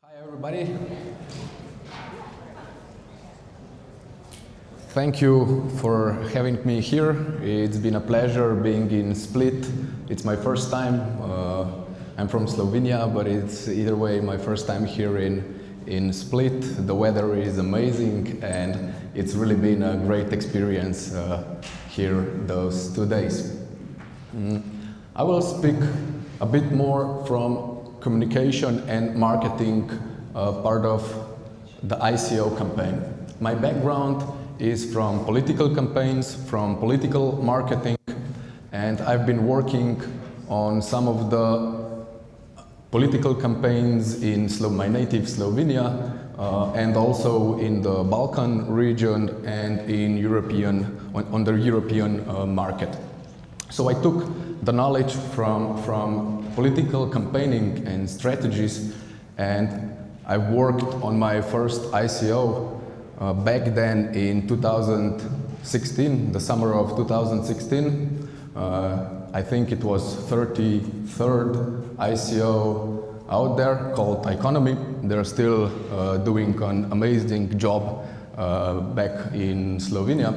Hi everybody. Thank you for having me here. It's been a pleasure being in Split. It's my first time. I'm from Slovenia, but it's either way my first time here in Split. The weather is amazing and it's really been a great experience here those 2 days. I will speak a bit more from communication and marketing part of the ICO campaign. My background is from political campaigns, from political marketing, and I've been working on some of the political campaigns in my native Slovenia and also in the Balkan region and in on the European market. So I took the knowledge from political campaigning and strategies, and I worked on my first ICO back then in 2016, the summer of 2016. I think it was 33rd ICO out there called Economy. They're still doing an amazing job back in Slovenia.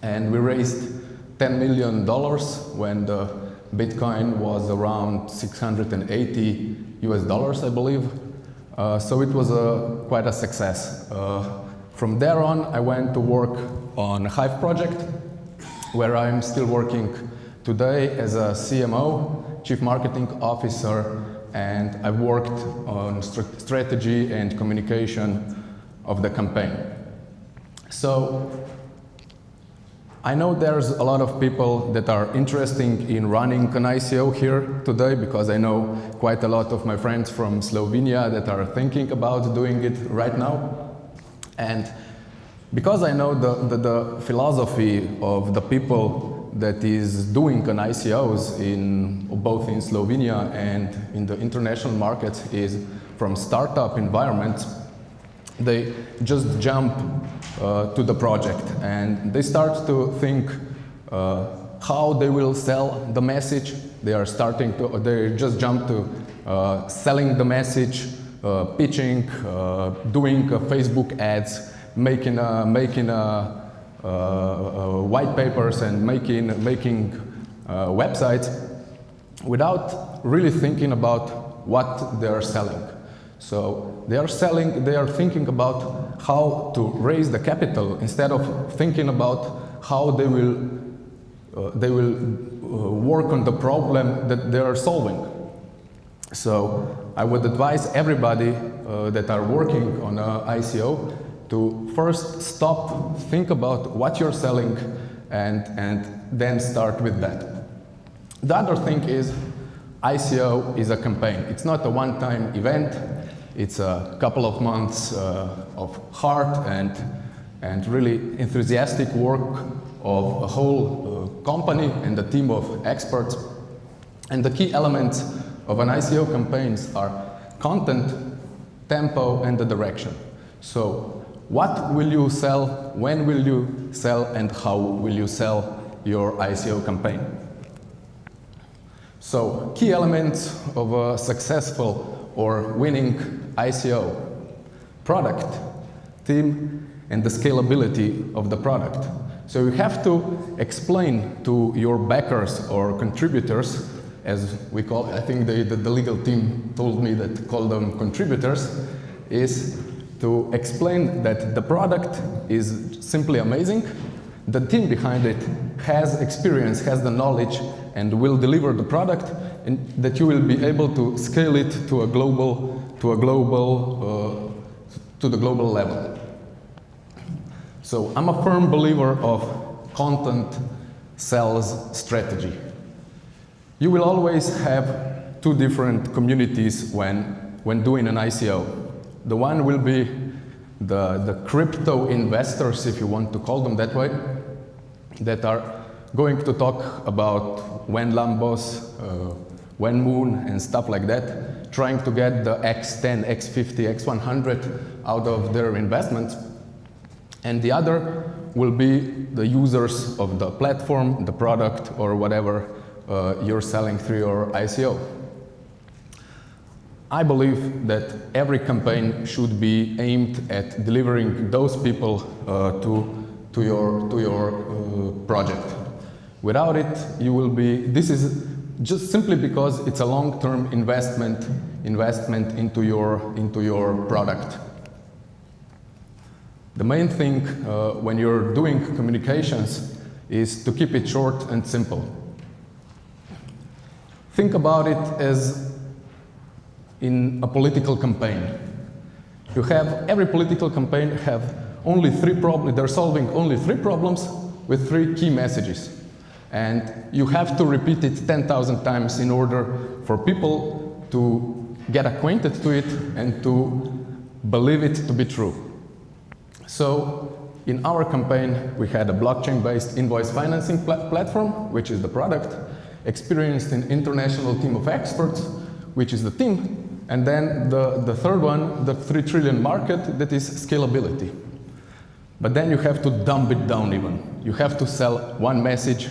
And we raised $10 million when the Bitcoin was around 680 US dollars, I believe. So it was quite a success. From there on, I went to work on Hive project, where I'm still working today as a CMO, Chief Marketing Officer, and I've worked on strategy and communication of the campaign. So I know there's a lot of people that are interested in running an ICO here today, because I know quite a lot of my friends from Slovenia that are thinking about doing it right now. And because I know the philosophy of the people that is doing an ICOs both in Slovenia and in the international markets is from startup environments, they just jump to the project and they start to think how they will sell the message. They just jump to selling the message, pitching, doing Facebook ads, making white papers and making websites without really thinking about what they are selling. So they are thinking about how to raise the capital instead of thinking about how they will work on the problem that they are solving. So I would advise everybody that are working on an ICO to first stop, think about what you're selling, and then start with that. The other thing is ICO is a campaign. It's not a one-time event. It's a couple of months of hard and really enthusiastic work of a whole company and a team of experts. And the key elements of an ICO campaigns are content, tempo, and the direction. So what will you sell, when will you sell, and how will you sell your ICO campaign? So key elements of a successful or winning ICO: product, team, and the scalability of the product. So you have to explain to your backers or contributors, as we call, I think the legal team told me that call them contributors, is to explain that the product is simply amazing, the team behind it has experience, has the knowledge, and will deliver the product, and that you will be able to scale it to the global level. So I'm a firm believer of content sells strategy. You will always have two different communities when doing an ICO. The one will be the crypto investors, if you want to call them that way, that are going to talk about when Lambos, when Moon and stuff like that, trying to get the X10, X50, X100 out of their investments. And the other will be the users of the platform, the product, or whatever you're selling through your ICO. I believe that every campaign should be aimed at delivering those people to your project. Without it, you will be. This is just simply because it's a long-term investment into your product. The main thing when you're doing communications is to keep it short and simple. Think about it as in a political campaign. You have, every political campaign have only 3 problems, they're solving only 3 problems with 3 key messages. And you have to repeat it 10,000 times in order for people to get acquainted to it and to believe it to be true. So in our campaign, we had a blockchain-based invoice financing platform, which is the product, experienced an international team of experts, which is the team, and then the third one, the 3 trillion market, that is scalability. But then you have to dumb it down even. You have to sell one message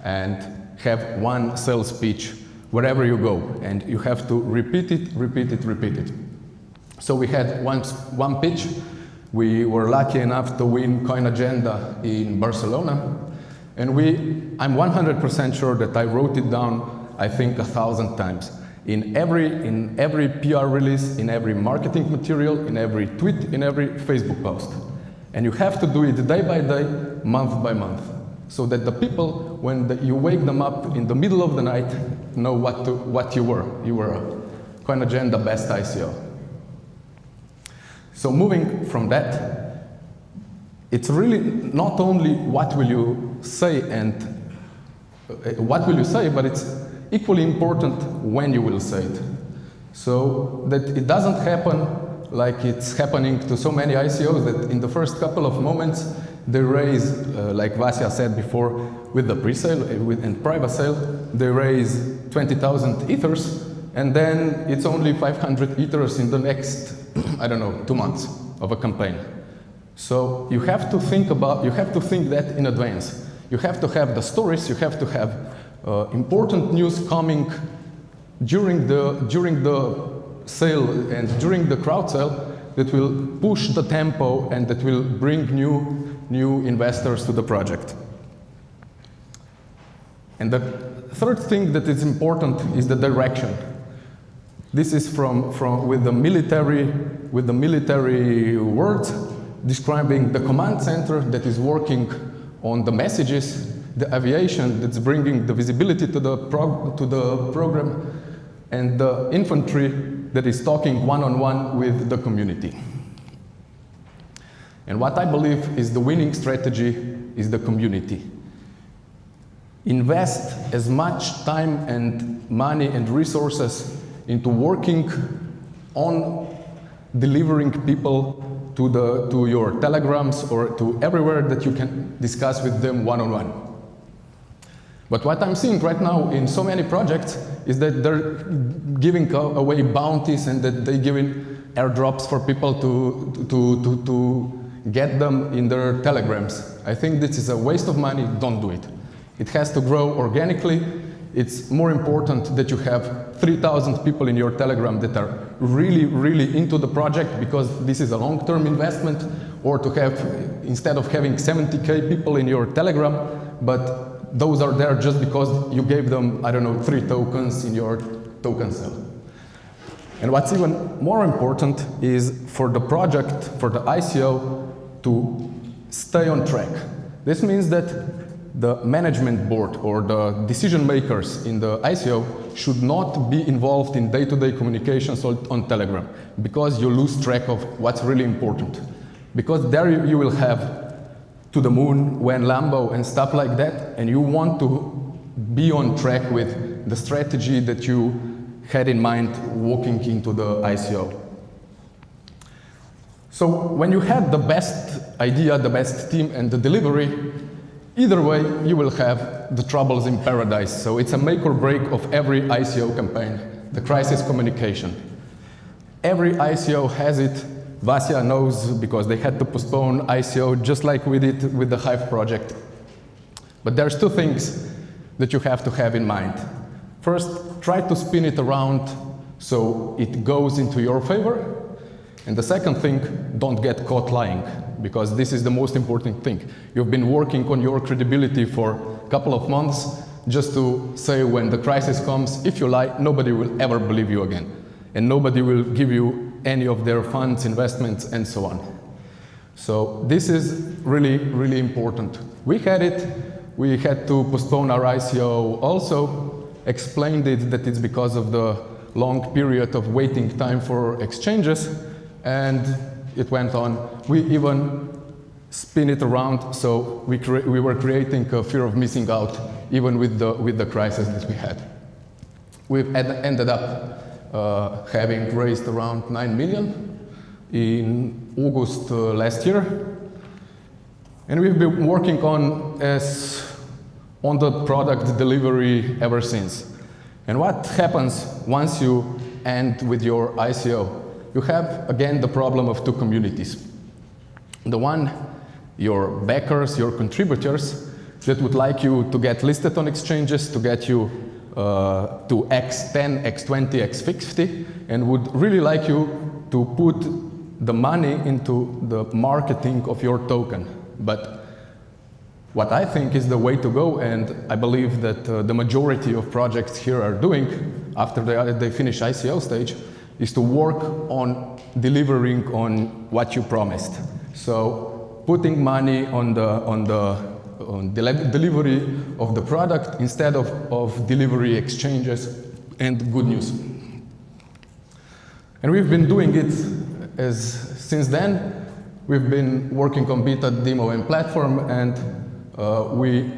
and have one sales pitch wherever you go, and you have to repeat it, repeat it, repeat it. So we had one pitch. We were lucky enough to win Coin Agenda in Barcelona, and I'm 100% sure that I wrote it down, I think, 1,000 times. In every PR release, in every marketing material, in every tweet, in every Facebook post. And you have to do it day by day, month by month, so that the people, when you wake them up in the middle of the night, know what you were. You were a Coin Agenda best ICO. So moving from that, it's really not only what will you say, but it's equally important when you will say it. So that it doesn't happen like it's happening to so many ICOs that in the first couple of moments they raise, like Vasya said before, with the pre-sale and private sale, they raise 20,000 ethers, and then it's only 500 ethers in the next, I don't know, 2 months of a campaign. So you have to think that in advance. You have to have the stories, you have to have important news coming during the sale and during the crowd sale that will push the tempo and that will bring new investors to the project. And the third thing that is important is the direction. This is with the military words describing the command center that is working on the messages, the aviation that's bringing the visibility to the program, and the infantry that is talking one-on-one with the community. And what I believe is the winning strategy is the community. Invest as much time and money and resources into working on delivering people to your telegrams or to everywhere that you can discuss with them one-on-one. But what I'm seeing right now in so many projects is that they're giving away bounties and that they're giving airdrops for people to get them in their telegrams. I think this is a waste of money. Don't do it. It has to grow organically. It's more important that you have 3,000 people in your telegram that are really, really into the project, because this is a long-term investment, or to have, instead of having 70K people in your telegram, but those are there just because you gave them, I don't know, 3 tokens in your token sale. And what's even more important is for the project, for the ICO, to stay on track. This means that the management board or the decision makers in the ICO should not be involved in day-to-day communications on Telegram, because you lose track of what's really important. Because there you will have to the moon, when Lambo and stuff like that, and you want to be on track with the strategy that you had in mind walking into the ICO. So when you had the best idea, the best team, and the delivery, either way, you will have the troubles in paradise. So it's a make or break of every ICO campaign, the crisis communication. Every ICO has it. Vasya knows, because they had to postpone ICO just like we did with the Hive project. But there's 2 things that you have to have in mind. First, try to spin it around so it goes into your favor. And the second thing, don't get caught lying, because this is the most important thing. You've been working on your credibility for a couple of months just to say when the crisis comes, if you lie, nobody will ever believe you again. And nobody will give you any of their funds, investments, and so on. So this is really, really important. We had to postpone our ICO also, explained it that it's because of the long period of waiting time for exchanges, and it went on. We even spin it around, so we were creating a fear of missing out, even with the crisis that we had. We've ended up having raised around 9 million in August last year, and we've been working on the product delivery ever since. And what happens once you end with your ICO? You have, again, the problem of two communities. The one, your backers, your contributors, that would like you to get listed on exchanges, to get you to X10, X20, X50, and would really like you to put the money into the marketing of your token. But what I think is the way to go, and I believe that the majority of projects here are doing after they finish ICO stage, is to work on delivering on what you promised. So putting money on delivery of the product instead of delivery exchanges and good news. And we've been doing it since then. We've been working on beta, demo, and platform, and we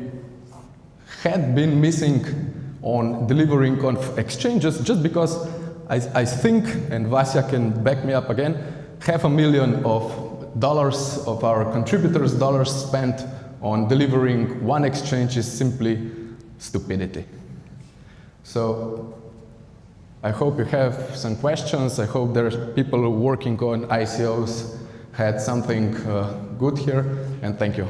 had been missing on delivering on exchanges just because I think, and Vasya can back me up again, $500,000 of our contributors' dollars spent on delivering one exchange is simply stupidity. So I hope you have some questions. I hope there's people working on ICOs had something good here, and thank you.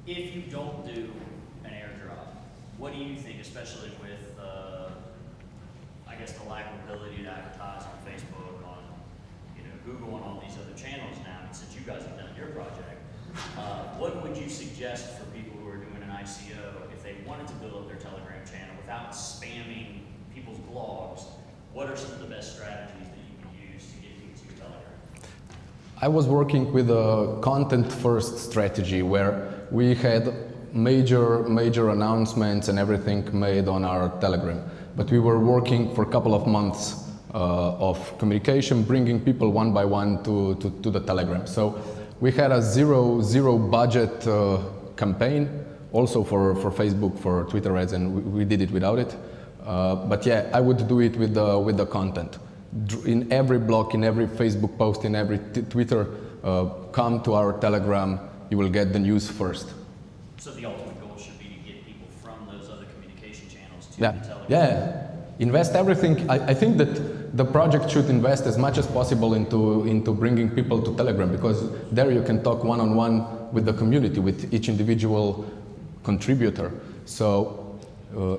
If you don't do an airdrop, what do you think, especially with, I guess, the lack of ability to advertise on Facebook, on Google, and all these other channels now, and since you guys have done your project, what would you suggest for people who are doing an ICO if they wanted to build up their Telegram channel without spamming people's blogs? What are some of the best strategies that you can use to get people to your Telegram? I was working with a content-first strategy where we had major announcements and everything made on our Telegram. But we were working for a couple of months of communication, bringing people one by one to the Telegram. So we had a zero budget campaign, also for Facebook, for Twitter ads, and we did it without it. But yeah, I would do it with the content. In every blog, in every Facebook post, in every Twitter, come to our Telegram. You will get the news first. So the ultimate goal should be to get people from those other communication channels to the Telegram. Yeah, invest everything. I think that the project should invest as much as possible into bringing people to Telegram, because there you can talk one-on-one with the community, with each individual contributor. So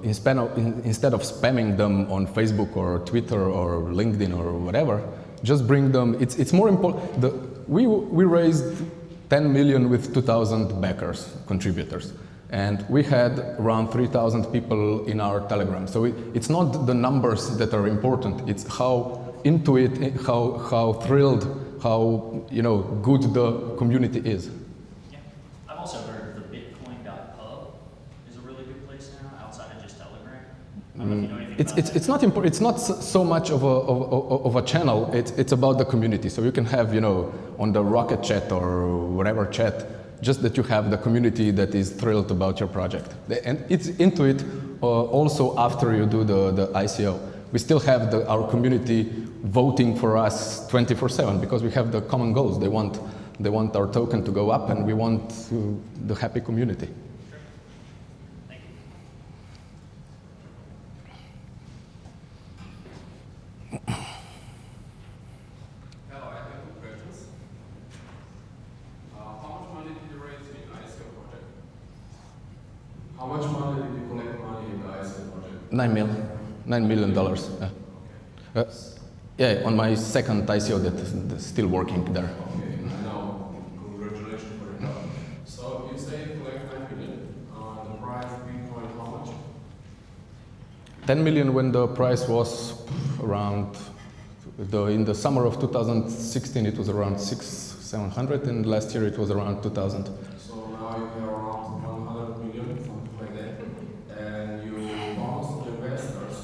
instead of spamming them on Facebook or Twitter or LinkedIn or whatever, just bring them. It's more important. We raised 10 million with 2,000 backers, contributors. And we had around 3,000 people in our Telegram. So it's not the numbers that are important, it's how into it, how thrilled, how good the community is. Yeah. I've also heard the Bitcoin.pub is a really good place now, outside of just Telegram. I don't know if you know anything about that. It's not important. It's not so much of a channel. It's about the community. So you can have on the Rocket chat or whatever chat, just that you have the community that is thrilled about your project. And it's into it also after you do the ICO. We still have our community voting for us 24/7 because we have the common goals. They want our token to go up, and we want the happy community. Thank you. $9 million. Yeah, on my second ICO that's still working there. Okay, I know. Congratulations for your job. So you say you collect 9 million. The price of Bitcoin, how much? 10 million when the price was around, in the summer of 2016 it was around 600-700, and last year it was around 2000. So now you have around 100 million, something like that, and you promise to investors,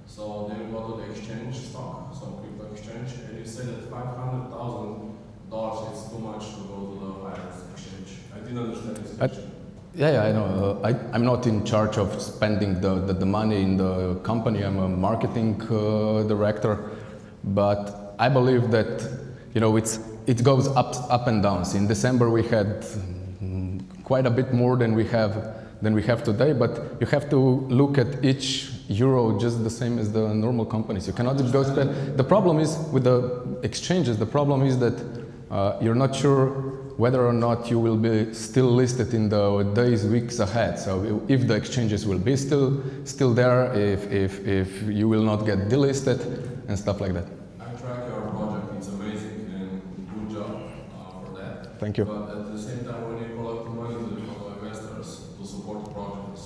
so they go to the exchange stock, some crypto exchange, and you say that $500,000 is too much to go to the Hive exchange. I didn't understand this question. Yeah, I know. I'm not in charge of spending the money in the company. I'm a marketing director, but I believe that it goes up and downs. In December we had quite a bit more than we have today, but you have to look at each euro just the same as the normal companies. You cannot go spend. The problem is with the exchanges. The problem is that you're not sure whether or not you will be still listed in the days, weeks ahead. So if the exchanges will be still there, if you will not get delisted and stuff like that. I track your project, it's amazing and good job for that. Thank you. But at the same time, when you collect money from the investors to support the project,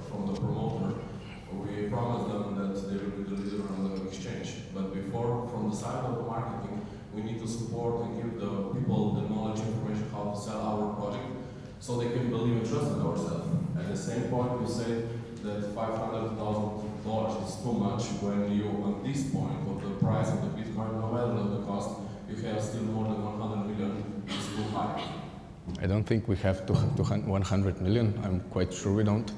from the promoter, we promise them that they will be delivered on the exchange. But before, from the side of the marketing, we need to support and give the people the knowledge, information, how to sell our project, so they can believe and trust in ourselves. At the same point, you say that $500,000 is too much when you, at this point of the price of the Bitcoin, no matter the cost, you have still more than 100 million, it's too high. I don't think we have 100 million. I'm quite sure we don't.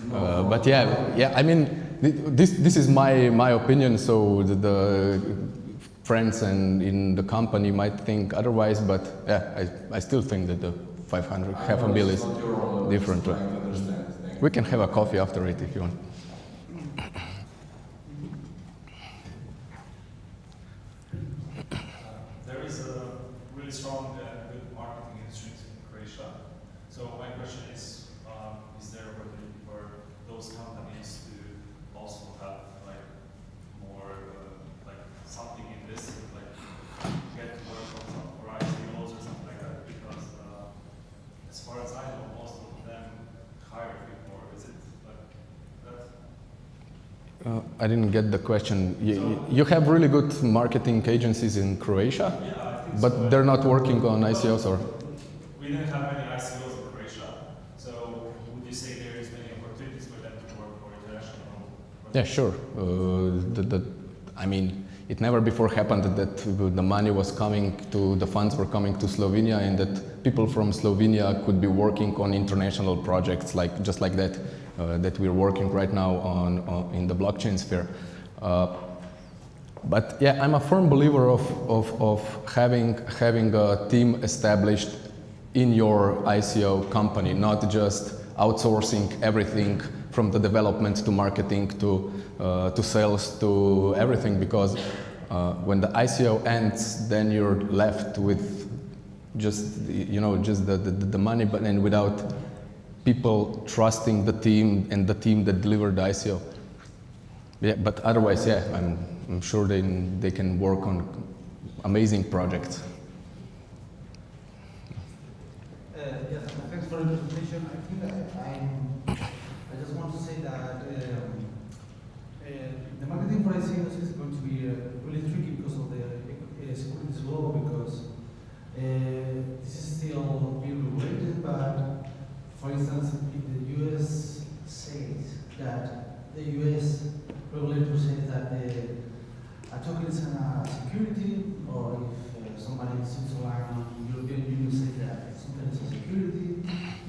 But yeah. I mean, this is my opinion. So the friends and in the company might think otherwise, but yeah, I still think that the 500, half a mil is different. We can have a coffee after it if you want. There is a really strong and good marketing industry in Croatia. So my question is there opportunity for those companies to also have more something in this, get to work on some or ICOs or something like that? Because as far as I know, most of them hire people. Is it like that? I didn't get the question. You have really good marketing agencies in Croatia, Yeah, I think but so. they're not working on ICOs, or? We didn't have many ICOs in Croatia, so would you say there is many opportunities for them to work for international? Yeah, sure. I mean, it never before happened that the money was coming to, the funds were coming to Slovenia, and that people from Slovenia could be working on international projects just like that, that we're working right now on in the blockchain sphere. But yeah, I'm a firm believer of having a team established in your ICO company, not just outsourcing everything from the development to marketing to sales to everything, because when the ICO ends, then you're left with just the money, but and without people trusting the team and the team that delivered the ICO. Yeah, but otherwise, yeah, I'm sure they can work on amazing projects. Yes, thanks for the presentation. I think I just want to say that the marketing for ICOs is going to be really tricky because of the securities law, because this is still being regulated. But for instance, if the US says that the US regulator says that a token is a security, or if somebody in Switzerland, European Union says that something is a security,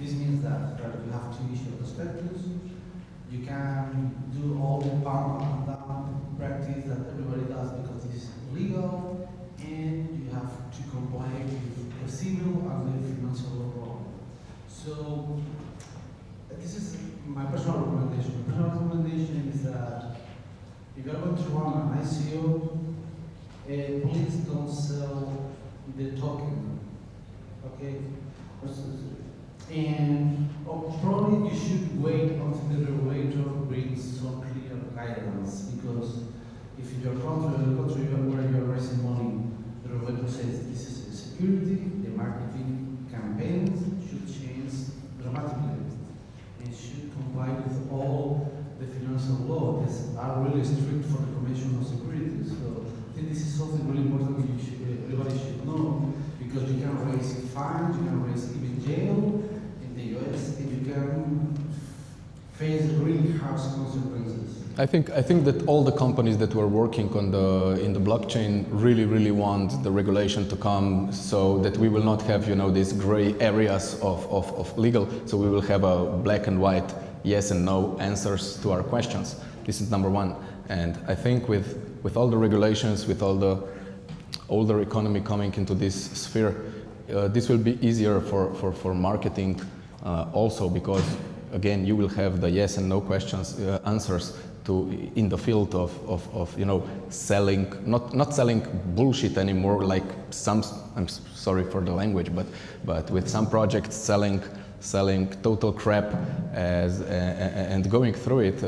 this means that you have to issue a prospectus. You can do all the pump and down practice that everybody does because this is illegal, and you have to comply with the civil and the financial law. So this is my personal recommendation. My personal recommendation is that if you're going to run an ICO, please don't sell the token, okay? And probably you should wait until the regulator brings some clear guidelines. process are really strict for the commission of security. So I think this is something really important everybody should know, because you can raise fines, you can raise even jail in the US, and you can face really harsh consequences. I think that all the companies that were working on in the blockchain really want the regulation to come, so that we will not have, you know, these gray areas of legal. So we will have a black and white yes and no answers to our questions. This is number one. And I think with all the regulations, with all the older economy coming into this sphere, this will be easier for marketing also, because again, you will have the yes and no questions answers in the field of you know, selling, not selling bullshit anymore, like some, I'm sorry for the language, but with some projects selling total crap and going through it.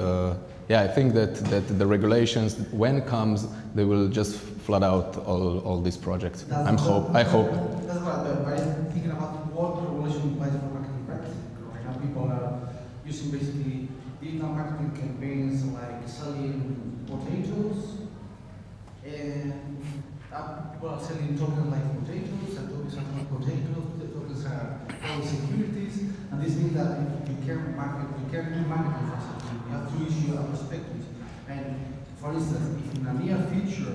Yeah, I think that the regulations, when it comes, they will just flood out all these projects. I hope. That's what I'm thinking about. What regulation applies for marketing practice? Right now, people are using basically digital marketing campaigns like selling potatoes and selling tokens like potatoes, and tokens are not potatoes, the tokens are all securities, and this means that you can't do marketing for something. You have to issue a prospectus. And for instance, if in a near future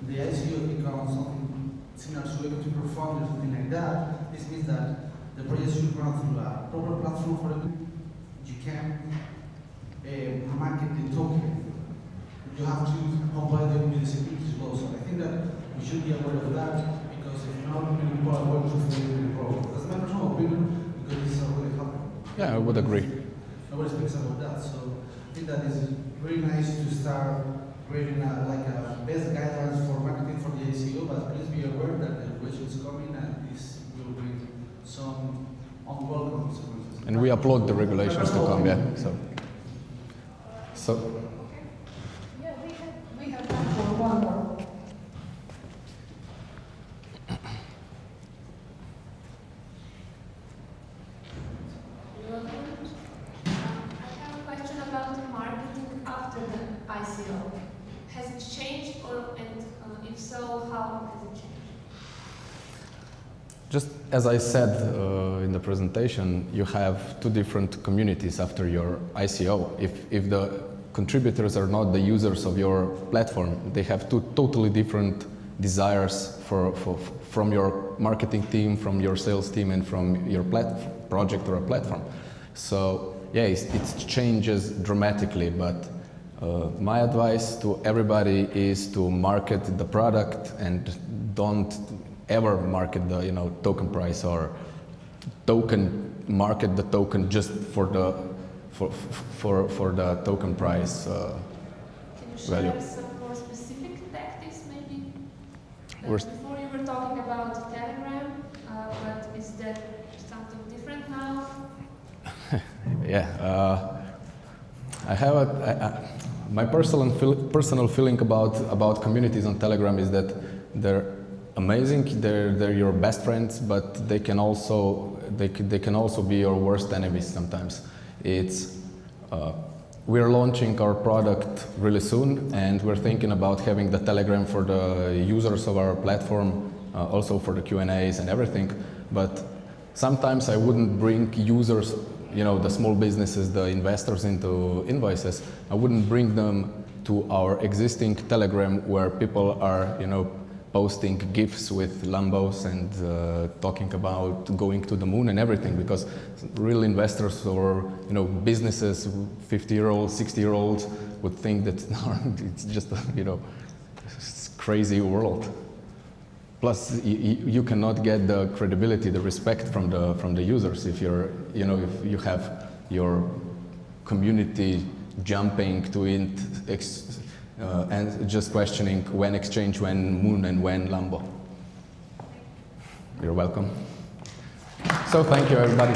the ICO becomes something similar to equity perform or something like that, this means that the project should run through a proper platform for it. You can market the token. You have to comply with the securities law. So I think that we should be aware of that, because if not, many people are going to face the problem. That's my personal opinion, because this is already happening. Yeah, I would agree. Nobody speaks about that. So I think that is very nice to start creating like a best guidelines for marketing for the ICO, but please be aware that the regulation is coming and this will bring some unwelcome consequences. And we applaud the regulations to come, yeah. So. Okay. Yeah, we have time for one more. I have a question about the marketing after the ICO. Has it changed, and if so, how has it changed? Just as I said in the presentation, you have two different communities after your ICO. If the contributors are not the users of your platform, they have two totally different desires from your marketing team, from your sales team, and from your project or a platform. So yeah, it changes dramatically, but my advice to everybody is to market the product and don't ever market the token price or market the token just for the token price value. Can you share some more specific tactics, maybe? Before you were talking about Telegram, but is that something different now? Yeah, I have my personal feeling about communities on Telegram is that they're amazing. They're your best friends, but they can also be your worst enemies sometimes. We're launching our product really soon, and we're thinking about having the Telegram for the users of our platform, also for the Q&As and everything. But sometimes I wouldn't bring users, the small businesses, the investors into invoices. I wouldn't bring them to our existing Telegram where people are, posting GIFs with Lambos and talking about going to the moon and everything, because real investors or businesses, 50-year-olds, 60-year-olds would think that it's just a crazy world. Plus, you cannot get the credibility, the respect from the users if if you have your community jumping to it. And just questioning when exchange, when moon, and when Lambo. You're welcome. So thank you, everybody.